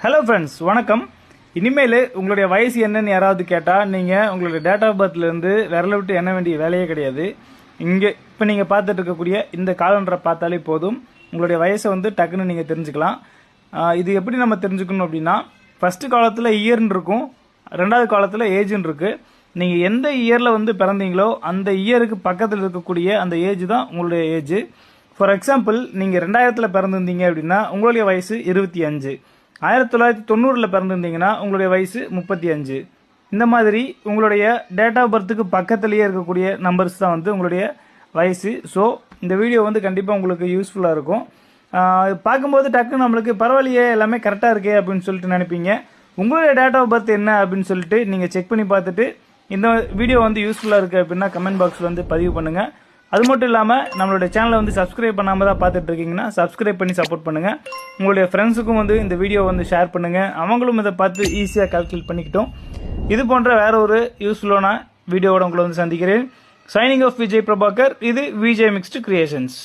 Hello friends, வணக்கம். இனிமேல் உங்களுடைய வயசு என்னன்னு யாராவது கேட்டால் நீங்கள் உங்களுடைய டேட் ஆஃப் பர்த்லேருந்து விரல விட்டு எண்ண வேண்டிய வேலையே கிடையாது. இங்கே இப்போ நீங்கள் பார்த்துட்டு இருக்கக்கூடிய இந்த காலண்டரை பார்த்தாலே போதும், உங்களுடைய வயசை வந்து டக்குன்னு நீங்கள் தெரிஞ்சுக்கலாம். இது எப்படி நம்ம தெரிஞ்சுக்கணும் அப்படின்னா, ஃபஸ்ட்டு காலத்தில் இயர்ன்னு இருக்கும், ரெண்டாவது காலத்தில் ஏஜ்ன்னு இருக்குது. நீங்கள் எந்த இயரில் வந்து பிறந்தீங்களோ அந்த இயருக்கு பக்கத்தில் இருக்கக்கூடிய அந்த ஏஜ் தான் உங்களுடைய ஏஜ். ஃபார் எக்ஸாம்பிள், நீங்கள் 2000 பிறந்திருந்தீங்க அப்படின்னா உங்களுடைய வயசு 25. 1990 பிறந்திருந்தீங்கன்னா உங்களுடைய வயசு 35. இந்த மாதிரி உங்களுடைய டேட் ஆஃப் பர்த்துக்கு பக்கத்துலேயே இருக்கக்கூடிய நம்பர்ஸ் தான் வந்து உங்களுடைய வயசு. ஸோ இந்த வீடியோ வந்து கண்டிப்பாக உங்களுக்கு யூஸ்ஃபுல்லாக இருக்கும். பார்க்கும்போது டக்குன்னு நம்மளுக்கு பரவாயில்லையே, எல்லாமே கரெக்டாக இருக்கே அப்படின்னு சொல்லிட்டு நினைப்பீங்க. உங்களுடைய டேட் ஆஃப் பர்த் என்ன அப்படின்னு சொல்லிட்டு நீங்கள் செக் பண்ணி பார்த்துட்டு இந்த வீடியோ வந்து யூஸ்ஃபுல்லாக இருக்குது அப்படின்னா கமெண்ட் பாக்ஸில் வந்து பதிவு பண்ணுங்கள். அது மட்டும் இல்லாமல் நம்மளோட சேனலை வந்து சப்ஸ்கிரைப் பண்ணாமல் தான் பார்த்துட்டு இருக்கீங்கன்னா சப்ஸ்கிரைப் பண்ணி சப்போர்ட் பண்ணுங்கள். உங்களுடைய ஃப்ரெண்ட்ஸுக்கும் வந்து இந்த வீடியோ வந்து ஷேர் பண்ணுங்கள், அவங்களும் இதை பார்த்து ஈஸியாக கால்குலேட் பண்ணிக்கிட்டோம். இது போன்ற வேற ஒரு யூஸ்ஃபுல்லான வீடியோவோட உங்களை வந்து சந்திக்கிறேன். Signing off Vijay Prabhakar. இது விஜய் மிக்ஸ்டு கிரியேஷன்ஸ்.